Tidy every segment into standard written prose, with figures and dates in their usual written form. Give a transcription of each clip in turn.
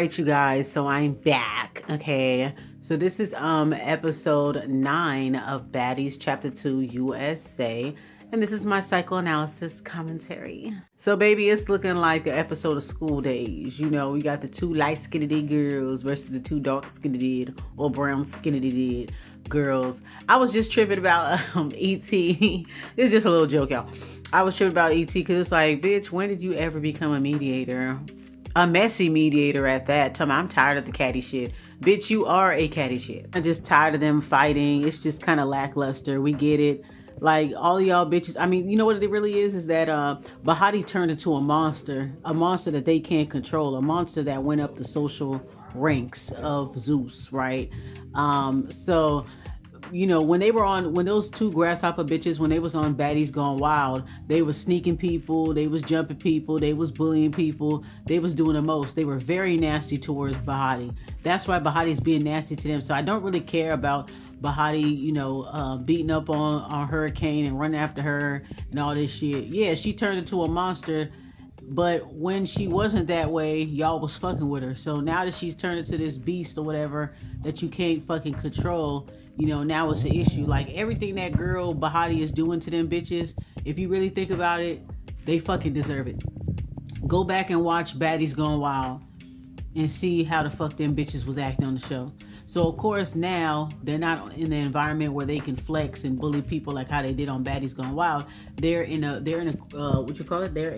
right, you guys, so I'm back. Okay, so this is episode 9 of Baddies chapter 2 USA, and this is my psychoanalysis commentary. So baby, it's looking like an episode of School Days. You know, we got the two light-skinned girls versus the two dark-skinned or brown-skinned girls. I was just tripping about ET. It's just a little joke, y'all. I was tripping about ET because it's like, bitch, when did you ever become a mediator? A messy mediator at that. Tell me, I'm tired of the catty shit. Bitch, you are a catty shit. I'm just tired of them fighting. It's just kind of lackluster. We get it. Like, all of y'all bitches. I mean, you know what it really is that Bahati turned into a monster that they can't control, a monster that went up the social ranks of Zeus, right? So you know, when those two grasshopper bitches, when they was on Baddies Gone Wild, they was sneaking people, they was jumping people, they was bullying people, they was doing the most. They were very nasty towards Bahati. That's why Bahati's being nasty to them. So I don't really care about Bahati, beating up on Hurricane and running after her and all this shit. Yeah, she turned into a monster, but when she wasn't that way, y'all was fucking with her. So now that she's turned into this beast or whatever that you can't fucking control, now it's an issue. Like, everything that girl Bahati is doing to them bitches, if you really think about it, they fucking deserve it. Go back and watch Baddies Gone Wild and see how the fuck them bitches was acting on the show. So of course now they're not in the environment where they can flex and bully people like how they did on Baddies Gone Wild. They're in a what you call it? They're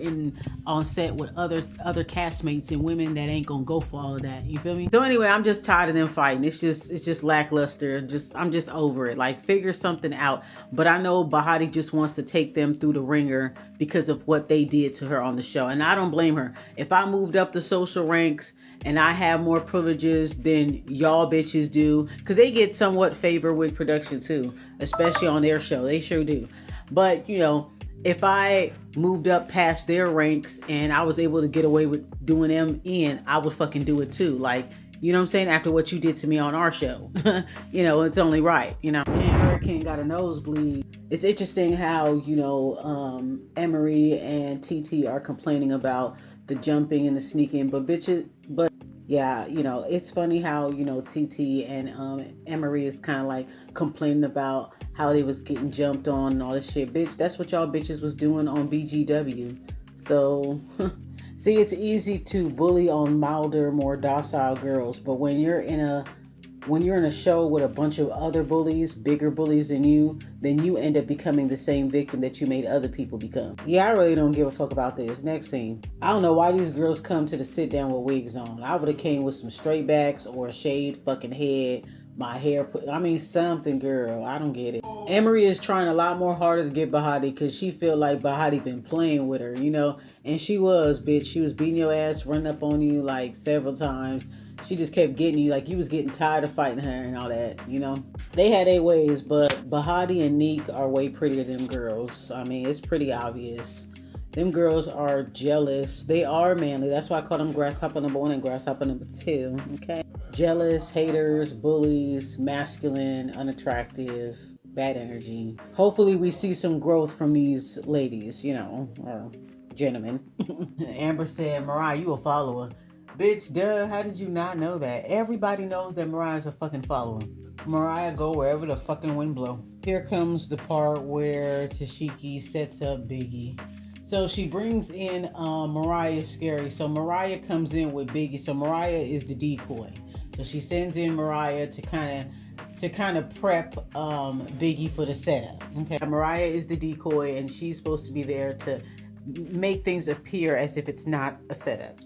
on set with other castmates and women that ain't gonna go for all of that. You feel me? So anyway, I'm just tired of them fighting. It's just lackluster. I'm just over it. Like, figure something out. But I know Bahati just wants to take them through the ringer because of what they did to her on the show, and I don't blame her. If I moved up the social ranks and I have more privileges than y'all bitches do, because they get somewhat favor with production too, especially on their show. They sure do. But, if I moved up past their ranks and I was able to get away with doing them in, I would fucking do it too. Like, you know what I'm saying? After what you did to me on our show. It's only right. Damn, Hurricane got a nosebleed. It's interesting how, Emery and TT are complaining about the jumping and the sneaking, but yeah, it's funny how, TT and Emery is kind of like complaining about how they was getting jumped on and all this shit. Bitch, that's what y'all bitches was doing on BGW. So, see, it's easy to bully on milder, more docile girls, but when you're in a show with a bunch of other bullies, bigger bullies than you, then you end up becoming the same victim that you made other people become. Yeah, I really don't give a fuck about this. Next scene. I don't know why these girls come to the sit down with wigs on. I would have came with some straight backs or a shaved fucking head. My hair something, girl. I don't get it. Emery is trying a lot more harder to get Bahati because she feel like Bahati been playing with her, and she was, bitch. She was beating your ass, running up on you like several times. She just kept getting you, like you was getting tired of fighting her and all that, They had their ways, but Bahati and Neek are way prettier than them girls. I mean, it's pretty obvious. Them girls are jealous. They are manly. That's why I call them grasshopper number 1 and grasshopper number 2, okay? Jealous, haters, bullies, masculine, unattractive, bad energy. Hopefully we see some growth from these ladies, or gentlemen. Amber said, Mariah, you a follower. Bitch, duh, how did you not know that? Everybody knows that Mariah's a fucking follower. Mariah go wherever the fucking wind blow. Here comes the part where Tashiki sets up Biggie. So she brings in Mariah Scary. So Mariah comes in with Biggie. So Mariah is the decoy. So she sends in Mariah to kind of prep Biggie for the setup. Okay. Mariah is the decoy and she's supposed to be there to make things appear as if it's not a setup.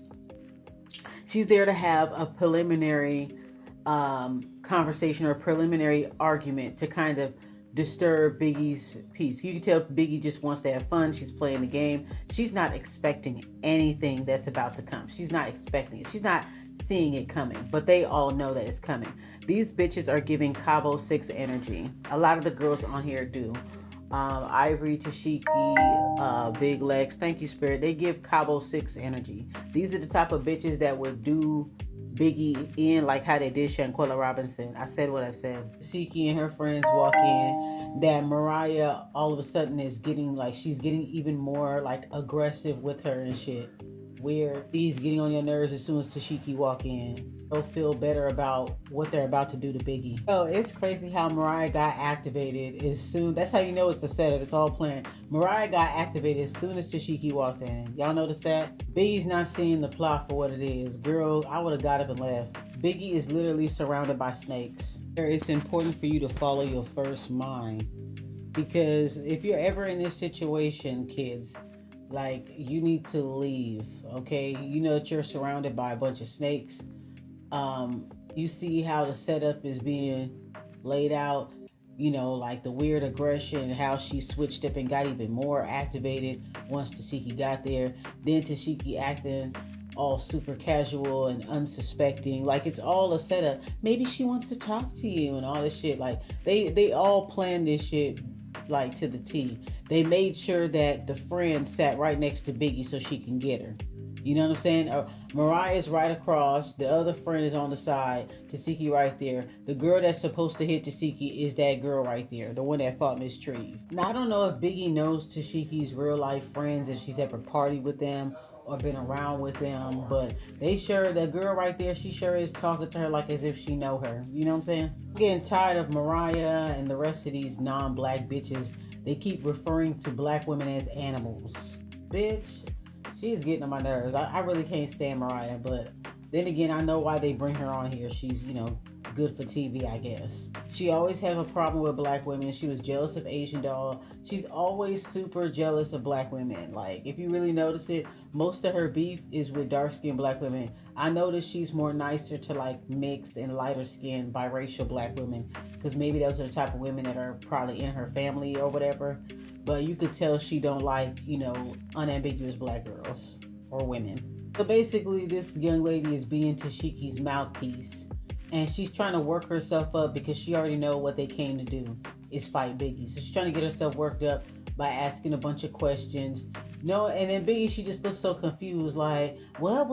She's there to have a preliminary conversation or a preliminary argument to kind of disturb Biggie's peace. You can tell Biggie just wants to have fun. She's playing the game. She's not expecting anything that's about to come. She's not expecting it. She's not seeing it coming, but they all know that it's coming. These bitches are giving Cabo 6 energy. A lot of the girls on here do. Ivory, Tashiki, Big Lex, thank you, Spirit. They give Cabo 6 energy. These are the type of bitches that would do Biggie in like how they did Shanquella Robinson. I said what I said. Tashiki and her friends walk in. That Mariah all of a sudden is getting like, she's getting even more like aggressive with her and shit. where he's getting on your nerves as soon as Tashiki walk in. They'll feel better about what they're about to do to Biggie. Oh, it's crazy how Mariah got activated as soon. That's how you know it's the setup. It's all planned. Mariah got activated as soon as Tashiki walked in. Y'all notice that? Biggie's not seeing the plot for what it is. Girl, I would have got up and left. Biggie is literally surrounded by snakes. It's important for you to follow your first mind, because if you're ever in this situation, kids, like, you need to leave. Okay, you know that you're surrounded by a bunch of snakes. You see how the setup is being laid out, you know, like the weird aggression and how she switched up and got even more activated once Tashiki got there. Then Tashiki acting all super casual and unsuspecting, like it's all a setup. Maybe she wants to talk to you and all this shit. Like they all planned this shit like to the T. They made sure that the friend sat right next to Biggie so she can get her. You know what I'm saying? Mariah's right across. The other friend is on the side. Tasiki right there. The girl that's supposed to hit Tasiki is that girl right there. The one that fought Miss Tree. Now, I don't know if Biggie knows Tashiki's real life friends, if she's ever partied with them or been around with them. But they sure, the girl right there, she sure is talking to her like as if she know her. You know what I'm saying? I'm getting tired of Mariah and the rest of these non-black bitches. They keep referring to black women as animals. Bitch. She's getting on my nerves. I really can't stand Mariah, but then again, I know why they bring her on here. She's, you know, good for TV, I guess. She always had a problem with black women. She was jealous of Asian Doll. She's always super jealous of black women. Like, if you really notice it, most of her beef is with dark-skinned black women. I noticed she's more nicer to, like, mixed and lighter-skinned biracial black women, because maybe those are the type of women that are probably in her family or whatever. But you could tell she don't like, you know, unambiguous black girls or women. So basically, this young lady is being Tashiki's mouthpiece, and she's trying to work herself up because she already know what they came to do is fight Biggie. So she's trying to get herself worked up by asking a bunch of questions. No, and then Biggie, she just looks so confused, like, what?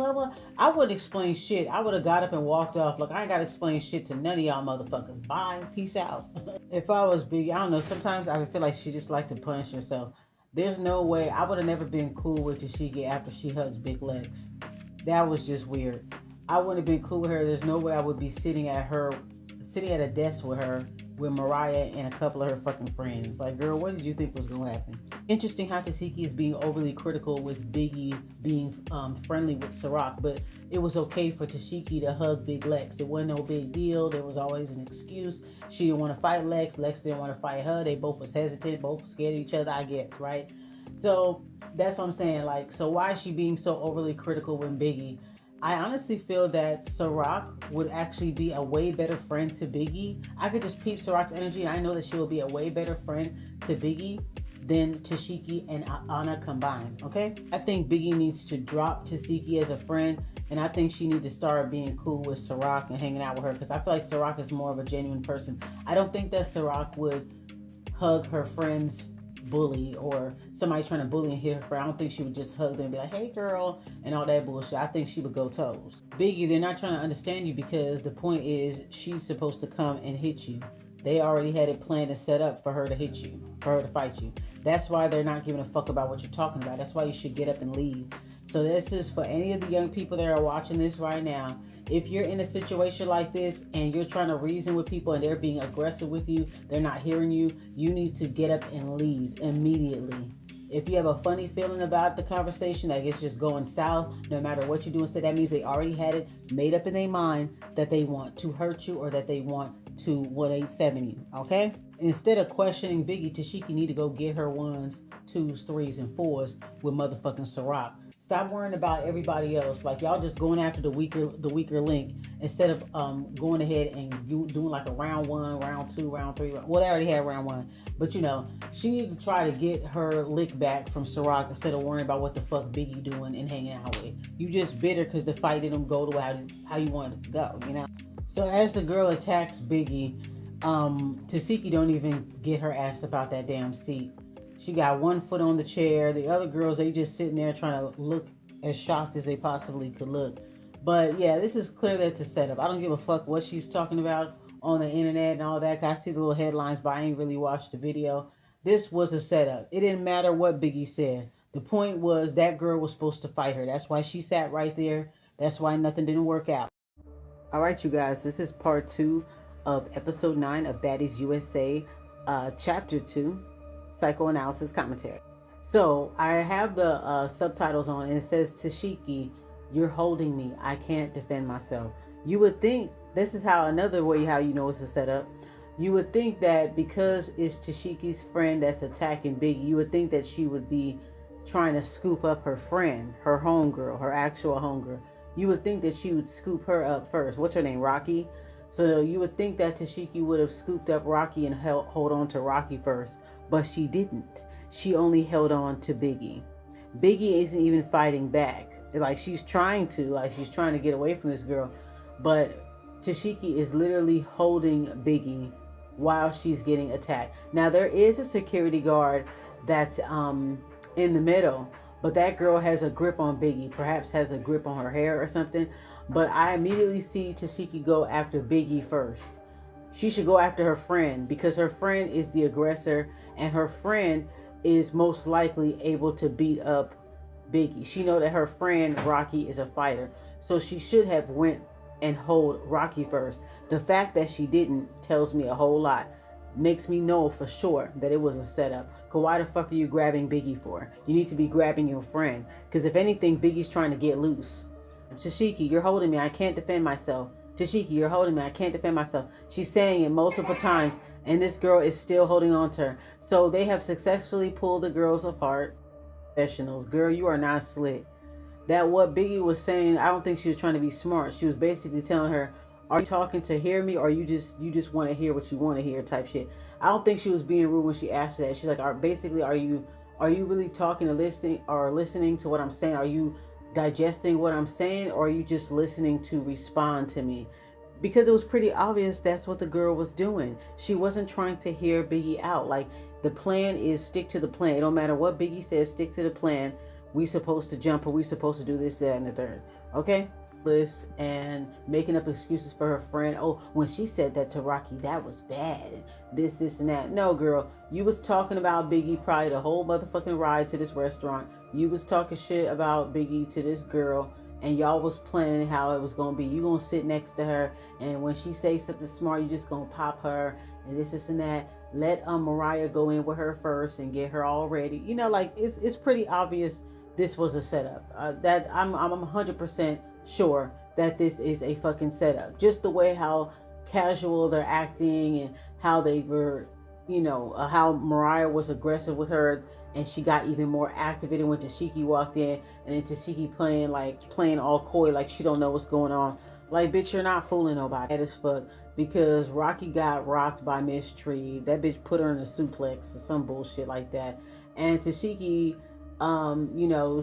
I wouldn't explain shit. I would have got up and walked off. Like, I ain't got to explain shit to none of y'all motherfuckers. Bye. Peace out. If I was Biggie, I don't know, sometimes I feel like she just like to punish herself. There's no way. I would have never been cool with Tashiki after she hugs Big Legs. That was just weird. I wouldn't have been cool with her. There's no way I would be sitting at a desk with her, with Mariah and a couple of her fucking friends. Like, girl, what did you think was gonna happen? Interesting how Tasiki is being overly critical with Biggie being friendly with Ciroc, but it was okay for Tashiki to hug Big Lex. It wasn't no big deal. There was always an excuse. She didn't want to fight Lex. Lex didn't want to fight her. They both was hesitant, both was scared of each other, I guess, right? So that's what I'm saying. Like, so why is she being so overly critical with Biggie? I honestly feel that Ciroc would actually be a way better friend to Biggie. I could just peep Ciroc's energy. I know that she will be a way better friend to Biggie than Tashiki and Anna combined, okay? I think Biggie needs to drop Tashiki as a friend, and I think she needs to start being cool with Ciroc and hanging out with her, because I feel like Ciroc is more of a genuine person. I don't think that Ciroc would hug her friends bully, or somebody trying to bully and hit her friend. I don't think she would just hug them and be like, hey girl, and all that bullshit. I think she would go toes. Biggie, they're not trying to understand you, because the point is she's supposed to come and hit you. They already had it planned and set up for her to hit you, for her to fight you. That's why they're not giving a fuck about what you're talking about. That's why you should get up and leave. So this is for any of the young people that are watching this right now. If you're in a situation like this and you're trying to reason with people and they're being aggressive with you, they're not hearing you, you need to get up and leave immediately. If you have a funny feeling about the conversation, like it's just going south, no matter what you're doing, so that means they already had it made up in their mind that they want to hurt you or that they want to 187 you, okay? Instead of questioning Biggie, Tashiki need to go get her 1s, 2s, 3s, and 4s with motherfucking Ciroc. Stop worrying about everybody else. Like, y'all just going after the weaker link instead of going ahead and doing like a round 1, round 2, round 3. Well, they already had round 1, but you know, she needed to try to get her lick back from Ciroc instead of worrying about what the fuck Biggie doing and hanging out with. You just bitter because the fight didn't go the way how you wanted it to go, you know. So as the girl attacks Biggie, Tasiki don't even get her ass about that damn seat. She got one foot on the chair. The other girls, they just sitting there trying to look as shocked as they possibly could look. But yeah, this is clear that it's a setup. I don't give a fuck what she's talking about on the internet and all that. I see the little headlines, but I ain't really watched the video. This was a setup. It didn't matter what Biggie said. The point was that girl was supposed to fight her. That's why she sat right there. That's why nothing didn't work out. All right, you guys, this is part 2 of episode 9 of Baddies USA, chapter 2, Psychoanalysis Commentary. So I have the subtitles on, and it says, Tashiki, you're holding me. I can't defend myself. You would think, this is how another way how you know it's a setup. You would think that because it's Tashiki's friend that's attacking Biggie, you would think that she would be trying to scoop up her friend, her homegirl, her actual homegirl. You would think that she would scoop her up first. What's her name? Rocky? So you would think that Tashiki would have scooped up Rocky and hold on to Rocky first. But she didn't. She only held on to Biggie. Biggie isn't even fighting back. Like she's trying to get away from this girl. But Tashiki is literally holding Biggie while she's getting attacked. Now there is a security guard that's in the middle, but that girl has a grip on Biggie, perhaps has a grip on her hair or something. But I immediately see Tashiki go after Biggie first. She should go after her friend because her friend is the aggressor and her friend is most likely able to beat up Biggie. She know that her friend Rocky is a fighter, so she should have went and hold Rocky first. The fact that she didn't tells me a whole lot. Makes me know for sure that it was a setup. Cause why the fuck are you grabbing Biggie for? You need to be grabbing your friend. Cause if anything, Biggie's trying to get loose. Tashiki, you're holding me. I can't defend myself. Tashiki, you're holding me. I can't defend myself. She's saying it multiple times, and this girl is still holding on to her. So they have successfully pulled the girls apart. Professionals, girl, you are not slick. That what Biggie was saying, I don't think she was trying to be smart. She was basically telling her, are you talking to hear me, or you just want to hear what you want to hear type shit. I don't think she was being rude when she asked that. She's like, are you really talking to listening to what I'm saying? Are you digesting what I'm saying, or are you just listening to respond to me? Because it was pretty obvious that's what the girl was doing. She wasn't trying to hear Biggie out. Like, the plan is stick to the plan. It don't matter what Biggie says, stick to the plan. We supposed to jump, or we supposed to do this, that, and the third. Okay? And making up excuses for her friend. Oh, when she said that to Rocky, that was bad. This, and that. No, girl. You was talking about Biggie probably the whole motherfucking ride to this restaurant. You was talking shit about Biggie to this girl, and y'all was planning how it was gonna be. You gonna sit next to her, and when she say something smart, you just gonna pop her, and this, and that. Let Mariah go in with her first and get her all ready. You know, like it's pretty obvious this was a setup. That I'm 100% sure that this is a fucking setup. Just the way how casual they're acting and how they were, how Mariah was aggressive with her, and she got even more activated when Tashiki walked in, and then Tashiki playing all coy like she don't know what's going on. Like, bitch, you're not fooling nobody. That is fuck. Because Rocky got rocked by Miss Tree. That bitch put her in a suplex or some bullshit like that. And Tashiki,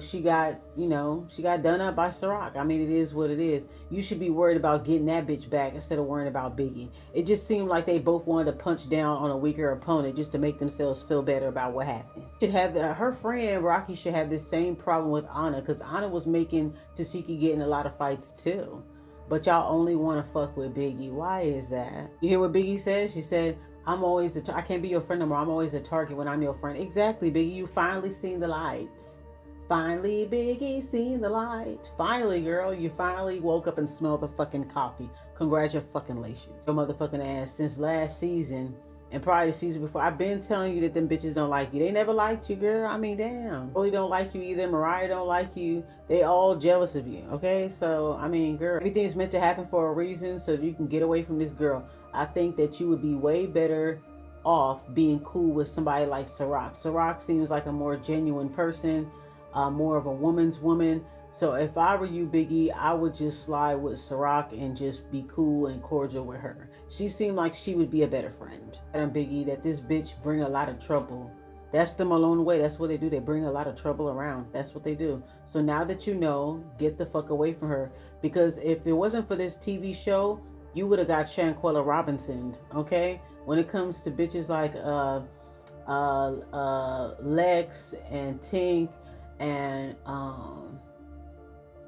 she got done up by Ciroc. I mean, it is what it is. You should be worried about getting that bitch back instead of worrying about Biggie. It just seemed like they both wanted to punch down on a weaker opponent just to make themselves feel better about what happened. Her friend Rocky should have this same problem with Anna, because Anna was making Tashiki get in a lot of fights too. But y'all only want to fuck with Biggie. Why is that? You hear what Biggie said? She said, I'm always I can't be your friend no more. I'm always the target when I'm your friend. Exactly, Biggie. You finally seen the lights. Finally, Biggie, seen the light. Finally, girl, you finally woke up and smelled the fucking coffee. Congratulations. Your motherfucking ass since last season and probably the season before. I've been telling you that them bitches don't like you. They never liked you, girl. I mean, damn. Rolly don't like you either. Mariah don't like you. They all jealous of you, okay? So, I mean, girl, everything is meant to happen for a reason so you can get away from this girl. I think that you would be way better off being cool with somebody like Ciroc. Ciroc seems like a more genuine person, more of a woman's woman. So if I were you, Biggie, I would just slide with Ciroc and just be cool and cordial with her. She seemed like she would be a better friend. And Biggie, that this bitch bring a lot of trouble. That's them along the way. That's what they do. They bring a lot of trouble around. That's what they do. So now that you know, get the fuck away from her. Because if it wasn't for this TV show, you would have got Shanquella Robinson, okay? When it comes to bitches like Lex and Tink and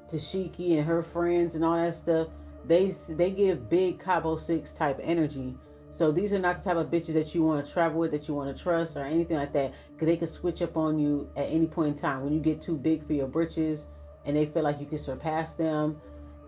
Tashiki and her friends and all that stuff, they give big Cabo 6 type energy. So these are not the type of bitches that you want to travel with, that you want to trust or anything like that, because they can switch up on you at any point in time. When you get too big for your britches and they feel like you can surpass them,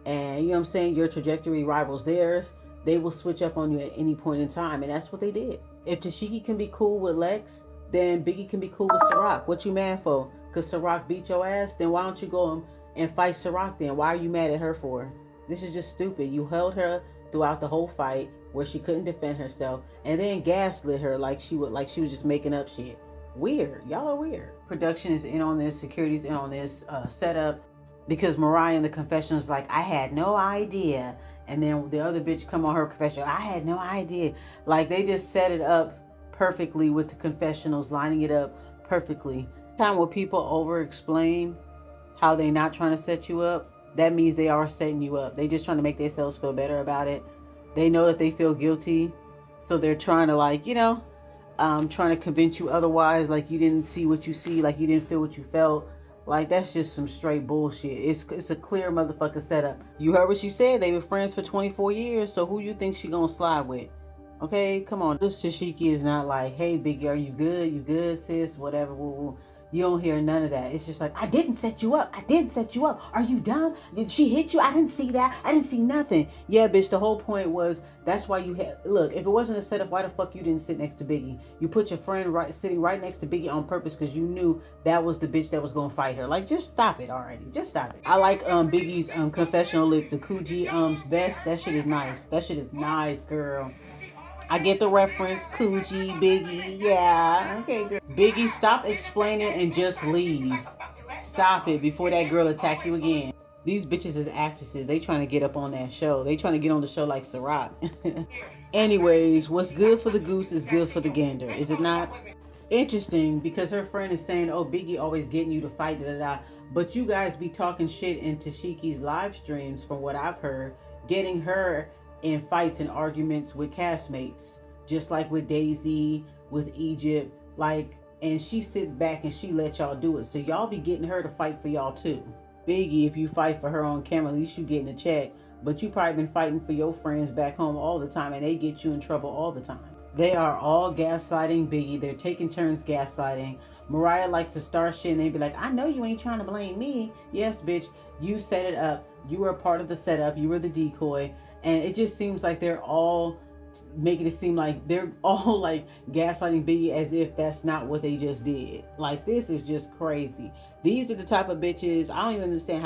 and you know what I'm saying, your trajectory rivals theirs, they will switch up on you at any point in time. And that's what they did. If Tashiki can be cool with Lex, then Biggie can be cool with Ciroc. What you mad for? Because Ciroc beat your ass? Then why don't you go and fight Ciroc then? Why are you mad at her for? This is just stupid. You held her throughout the whole fight where she couldn't defend herself, and then gaslit her like she was just making up shit. Weird. Y'all are weird. Production is in on this. Security's in on this setup, because Mariah in the confessional is like, I had no idea. And then the other bitch come on her confessional, I had no idea. Like, they just set it up perfectly with the confessionals, lining it up perfectly. Time where people over explain how they not trying to set you up, that means they are setting you up. They just trying to make themselves feel better about it. They know that they feel guilty, so they're trying to, like, you know, trying to convince you otherwise, like you didn't see what you see, like you didn't feel what you felt. Like, that's just some straight bullshit. It's a clear motherfucking setup. You heard what she said. They were friends for 24 years, so who you think she gonna slide with? Okay, come on. This Tashiki is not like, hey, Biggie, are you good? You good, sis? Whatever. Woo, woo. You don't hear none of that. It's just like, I didn't set you up. I didn't set you up. Are you dumb? Did she hit you? I didn't see that. I didn't see nothing. Yeah, bitch, the whole point was, that's why you had, look, if it wasn't a setup, why the fuck you didn't sit next to Biggie? You put your friend sitting right next to Biggie on purpose because you knew that was the bitch that was going to fight her. Like, just stop it already. Just stop it. I like Biggie's confessional look, the Coogee vest. That shit is nice. That shit is nice, girl. I get the reference, Coogee, Biggie, yeah, okay, girl. Biggie, stop explaining and just leave. Stop it before that girl attack you again. These bitches is actresses. They trying to get up on that show. They trying to get on the show like Ciroc. Anyways, what's good for the goose is good for the gander, is it not? Interesting, because her friend is saying, oh, Biggie always getting you to fight, da-da-da. But you guys be talking shit in Tashiki's live streams, from what I've heard, getting her in fights and arguments with castmates, just like with Daisy, with Egypt, like, and she sit back and she let y'all do it. So y'all be getting her to fight for y'all too. Biggie, if you fight for her on camera, at least you getting a check. But you probably been fighting for your friends back home all the time, and they get you in trouble all the time. They are all gaslighting Biggie. They're taking turns gaslighting. Mariah likes to start shit and they be like, I know you ain't trying to blame me. Yes, bitch, you set it up. You were a part of the setup. You were the decoy. And it just seems like they're all making it seem like they're all like gaslighting Biggie as if that's not what they just did. Like, this is just crazy. These are the type of bitches, I don't even understand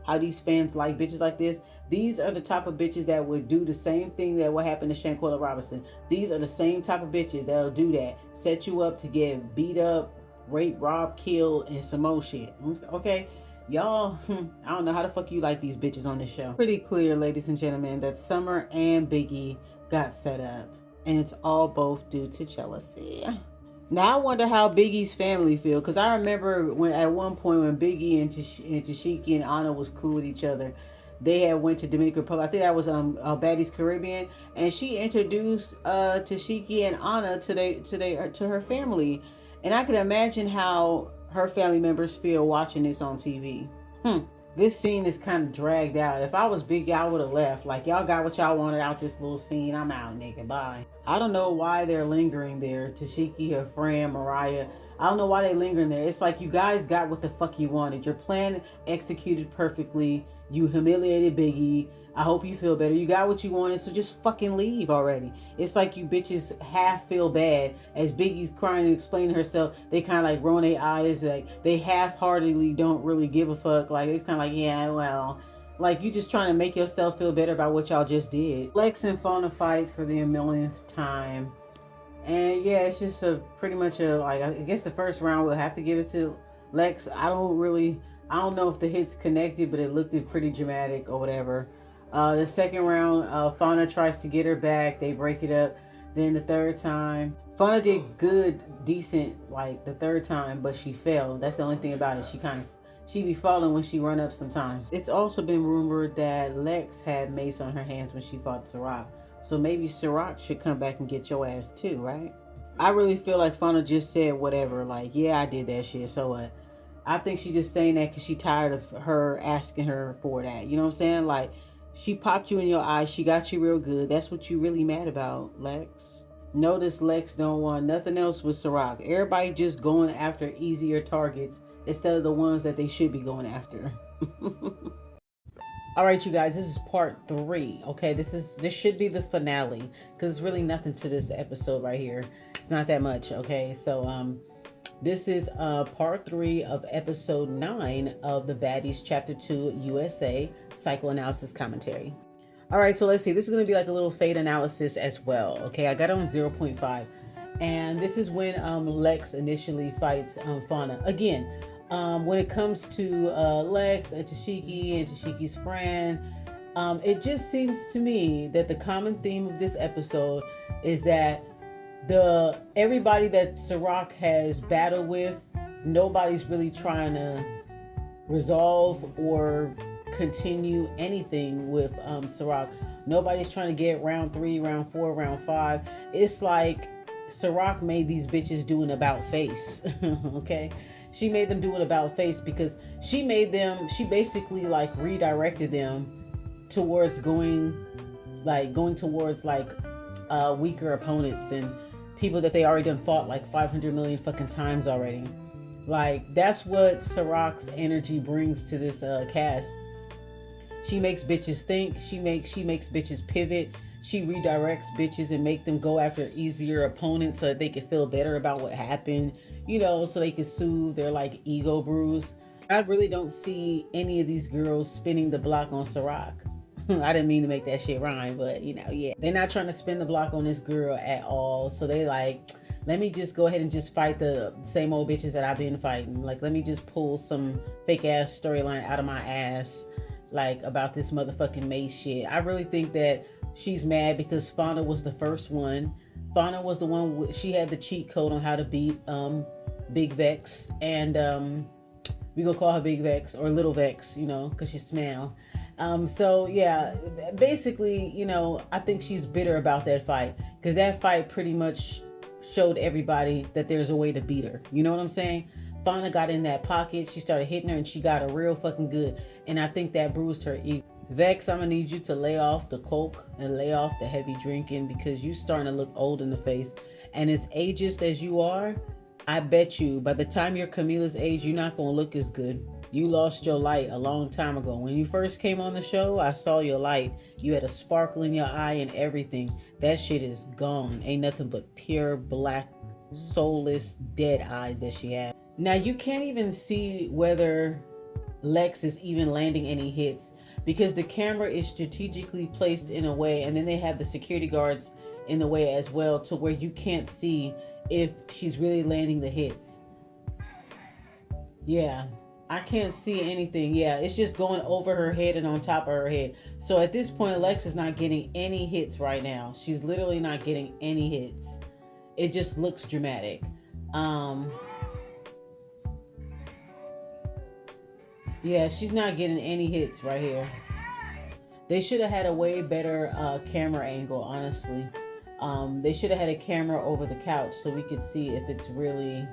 how these fans like bitches like this. These are the type of bitches that would do the same thing that what happened to Shanquella Robinson. These are the same type of bitches that'll do that. Set you up to get beat up, rape, rob, kill, and some more shit. Okay? Y'all, I don't know how the fuck you like these bitches on this show. Pretty clear, ladies and gentlemen, that Summer and Biggie got set up. And it's all both due to jealousy. Now I wonder how Biggie's family feel. Because I remember when at one point when Biggie and Tashiki and Anna was cool with each other, they had went to Dominican Republic. I think that was Baddies Caribbean. And she introduced Tashiki and Anna to her family. And I could imagine how her family members feel watching this on TV. This scene is kind of dragged out. If I was Biggie, I would have left. Like, y'all got what y'all wanted out this little scene. I'm out, nigga. Bye. I don't know why they're lingering there. Tashiki, her friend, Mariah. I don't know why they lingering there. It's like you guys got what the fuck you wanted. Your plan executed perfectly. You humiliated Biggie. I hope you feel better. You got what you wanted, so just fucking leave already. It's like you bitches half feel bad as Biggie's crying and explaining herself. They kind of like rolling their eyes, like they half-heartedly don't really give a fuck. Like it's kind of like, yeah, well, like you just trying to make yourself feel better about what y'all just did. Lex and Fauna fight for the millionth time, and yeah, it's just pretty much like, I guess the first round we'll have to give it to Lex. I don't know if the hits connected, but it looked pretty dramatic or whatever. The second round, Fauna tries to get her back. They break it up. Then the third time, Fauna did good, decent, like the third time, but she fell. That's the only thing about it. She be falling when she run up sometimes. It's also been rumored that Lex had mace on her hands when she fought Ciroc. So maybe Ciroc should come back and get your ass too, right? I really feel like Fauna just said whatever. Like, yeah, I did that shit. So what? I think she just saying that because she tired of her asking her for that. You know what I'm saying? Like, She popped you in your eye. She got you real good. That's what you really mad about, Lex. Notice Lex don't want nothing else with Ciroc. Everybody just going after easier targets instead of the ones that they should be going after. All right, you guys, this is part 3. Okay, this should be the finale because there's really nothing to this episode right here. It's not that much. Okay, so this is part 3 of episode 9 of the Baddies Chapter 2 USA Psychoanalysis Commentary. All right, so let's see. This is going to be like a little fate analysis as well. Okay, I got it on 0.5. And this is when Lex initially fights Fauna. Again, when it comes to Lex and Tashiki's friend, it just seems to me that the common theme of this episode is that everybody that Ciroc has battled with, nobody's really trying to resolve or continue anything with Ciroc. Nobody's trying to get round 3, round 4, round 5. It's like Ciroc made these bitches do an about face. Okay, she made them do an about face because she basically like redirected them towards going towards weaker opponents and people that they already done fought like 500 million fucking times already. Like, that's what Ciroc's energy brings to this cast. She makes bitches think. She makes bitches pivot. She redirects bitches and make them go after easier opponents so that they can feel better about what happened, so they can soothe their like ego bruise. I really don't see any of these girls spinning the block on Ciroc. I didn't mean to make that shit rhyme, but yeah. They're not trying to spin the block on this girl at all. So they like, let me just go ahead and just fight the same old bitches that I've been fighting. Like, let me just pull some fake ass storyline out of my ass, like about this motherfucking Mace shit. I really think that she's mad because Fauna was the first one. Fauna was the one, she had the cheat code on how to beat Big Vex. And we gonna call her Big Vex or Little Vex, because she's small. So yeah, basically, I think she's bitter about that fight because that fight pretty much showed everybody that there's a way to beat her. You know what I'm saying? Fauna got in that pocket, she started hitting her, and she got her real fucking good. And I think that bruised her ego. Vex, I'm gonna need you to lay off the coke and lay off the heavy drinking because you starting to look old in the face. And as ageist as you are, I bet you by the time you're Camila's age, you're not gonna look as good. You lost your light a long time ago. When you first came on the show, I saw your light. You had a sparkle in your eye and everything. That shit is gone. Ain't nothing but pure black, soulless, dead eyes that she had. Now you can't even see whether Lex is even landing any hits because the camera is strategically placed in a way, and then they have the security guards in the way as well, to where you can't see if she's really landing the hits. Yeah, I can't see anything. Yeah, it's just going over her head and on top of her head. So at this point, Lex is not getting any hits right now. She's literally not getting any hits. It just looks dramatic. Yeah, she's not getting any hits right here. They should have had a way better camera angle, honestly. They should have had a camera over the couch so we could see if it's really,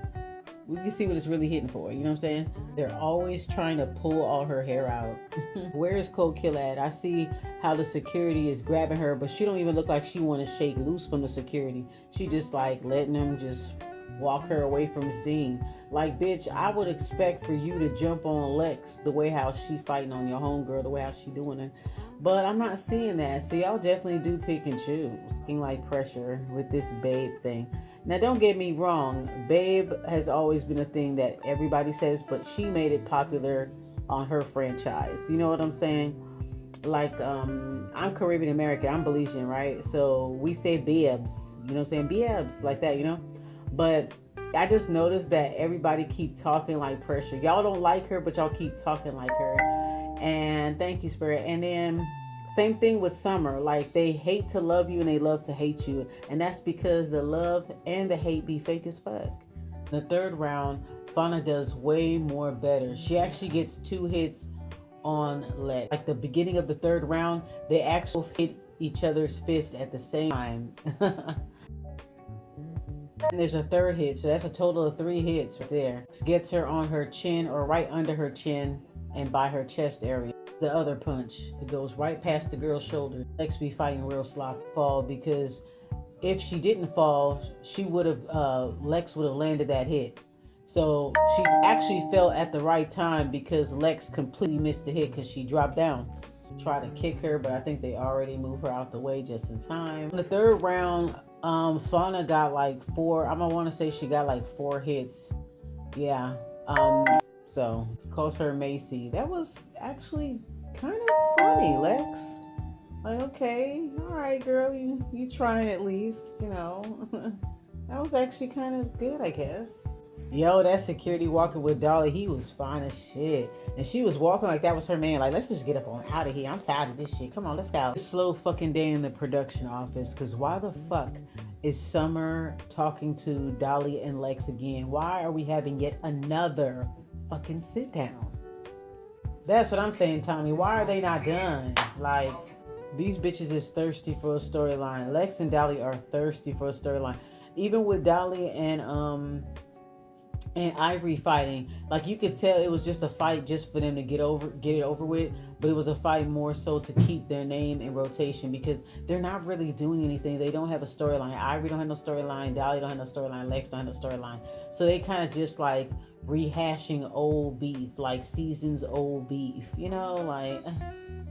we can see what it's really hitting for. You know what I'm saying? They're always trying to pull all her hair out. Where is Cold Kill at? I see how the security is grabbing her, but she don't even look like she want to shake loose from the security. She just like letting them just walk her away from the scene. Like, bitch, I would expect for you to jump on Lex the way how she fighting on your homegirl, the way how she doing it. But I'm not seeing that. So y'all definitely do pick and choose. Like pressure with this Babe thing. Now, don't get me wrong. Babe has always been a thing that everybody says, but she made it popular on her franchise. You know what I'm saying? Like, I'm Caribbean American. I'm Belizean, right? So we say Biebs. You know what I'm saying? Biebs, like that, But I just noticed that everybody keep talking like pressure. Y'all don't like her, but y'all keep talking like her. And thank you, Spirit. And then same thing with Summer. Like, they hate to love you and they love to hate you. And that's because the love and the hate be fake as fuck. The third round, Fauna does way more better. She actually gets 2 hits on Lex. Like, the beginning of the third round, they actually hit each other's fist at the same time. And there's a third hit, so that's a total of 3 hits right there. Gets her on her chin or right under her chin and by her chest area. The other punch, it goes right past the girl's shoulder. Lex be fighting real sloppy. Fall because if she didn't fall, she would have Lex would have landed that hit. So she actually fell at the right time because Lex completely missed the hit because she dropped down. Try to kick her, but I think they already moved her out the way just in time. In the third round, Fauna got like 4. I'm gonna want to say she got like 4 hits. Yeah. So it's calls her Macy. That was actually kind of funny, Lex. Like, okay, all right, girl, you trying at least, you know. That was actually kind of good, I guess. Yo, that security walking with Dolly, he was fine as shit. And she was walking like that was her man. Like, let's just get up on out of here. I'm tired of this shit. Come on, let's go. Slow fucking day in the production office. Because why the fuck is Summer talking to Dolly and Lex again? Why are we having yet another fucking sit down? That's what I'm saying, Tommy. Why are they not done? Like, these bitches is thirsty for a storyline. Lex and Dolly are thirsty for a storyline. Even with Dolly and Ivory fighting, like you could tell it was just a fight just for them to get it over with, but it was a fight more so to keep their name in rotation because they're not really doing anything. They don't have a storyline. Ivory don't have no storyline, Dolly don't have no storyline, Lex don't have no storyline. So they kind of just like rehashing old beef, like seasons old beef, you know, like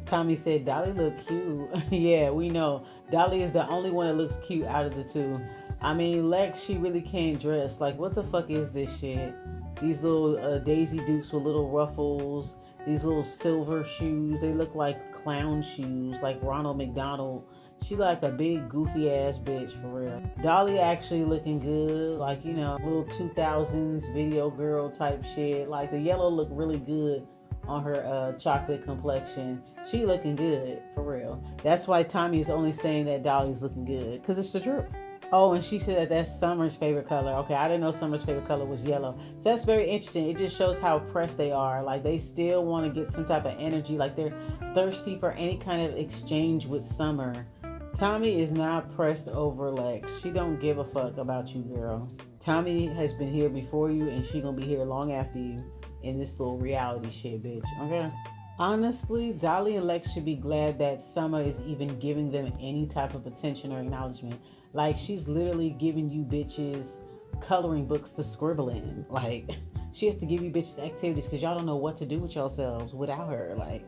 Tommy said Dolly look cute. Yeah, we know Dolly is the only one that looks cute out of the two. I mean, Lex, she really can't dress. Like, what the fuck is this shit? These little Daisy Dukes with little ruffles. These little silver shoes. They look like clown shoes, like Ronald McDonald. She like a big goofy ass bitch for real. Dolly actually looking good, like, you know, little 2000s video girl type shit. Like the yellow look really good on her chocolate complexion. She looking good for real. That's why Tommy is only saying that Dolly's looking good, because it's the truth. Oh, and she said that that's Summer's favorite color. Okay, I didn't know Summer's favorite color was yellow. So that's very interesting. It just shows how pressed they are. Like, they still want to get some type of energy. Like, they're thirsty for any kind of exchange with Summer. Tommy is not pressed over Lex. She don't give a fuck about you, girl. Tommy has been here before you, and she gonna be here long after you in this little reality shit, bitch. Okay? Honestly, Dolly and Lex should be glad that Summer is even giving them any type of attention or acknowledgement. Like, she's literally giving you bitches coloring books to scribble in. Like, she has to give you bitches activities because y'all don't know what to do with yourselves without her. Like,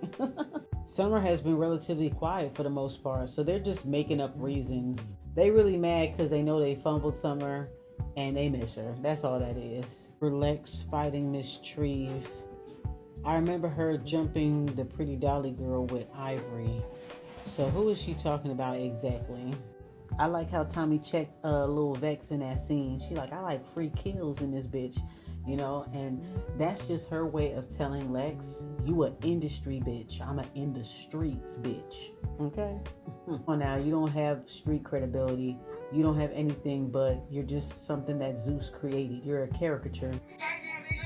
Summer has been relatively quiet for the most part, so they're just making up reasons. They really mad because they know they fumbled Summer and they miss her. That's all that is. For Lex fighting Miss Treve, I remember her jumping the pretty Dolly girl with Ivory. So who is she talking about exactly? I like how Tommy checked Lil Vex in that scene. She like, I like free kills in this bitch, you know? And that's just her way of telling Lex, you a industry bitch. I'm a in the streets bitch, okay? Well, now, you don't have street credibility. You don't have anything, but you're just something that Zeus created. You're a caricature.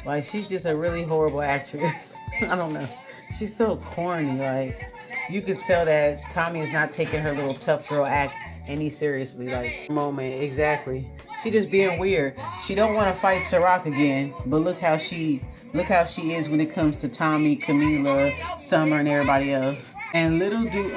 Like, she's just a really horrible actress. I don't know. She's so corny. Like, you could tell that Tommy is not taking her little tough girl act any seriously. Like, moment. Exactly. She just being weird. She don't want to fight Ciroc again, but look how she is when it comes to Tommy, Camila, Summer, and everybody else. And little do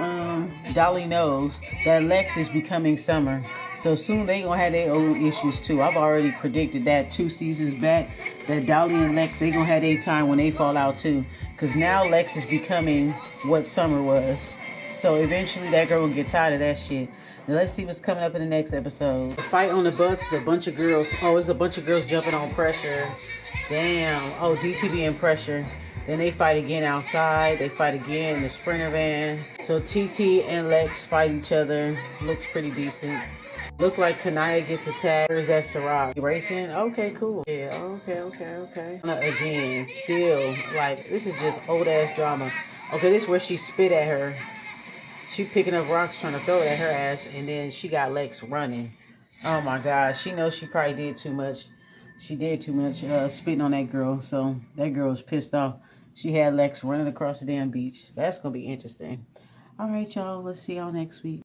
Dolly knows that Lex is becoming Summer. So soon they gonna have their own issues too. I've already predicted that 2 seasons back, that Dolly and Lex, they gonna have their time when they fall out too. Cause now Lex is becoming what Summer was. So eventually that girl will get tired of that shit. Now let's see what's coming up in the next episode. The fight on the bus is a bunch of girls. Oh, it's a bunch of girls jumping on Pressure. Damn. Oh, DTB and Pressure. Then they fight again outside. They fight again in the Sprinter van. So TT and Lex fight each other. Looks pretty decent. Look like Kanaya gets attacked. Or is that Ciroc? Racing? Okay, cool. Yeah, okay. Again, still, like, this is just old ass drama. Okay, this is where she spit at her. She picking up rocks trying to throw it at her ass, and then she got Lex running. Oh my God. She knows she probably did too much. She did too much spitting on that girl. So that girl was pissed off. She had Lex running across the damn beach. That's going to be interesting. All right, y'all. Let's see y'all next week.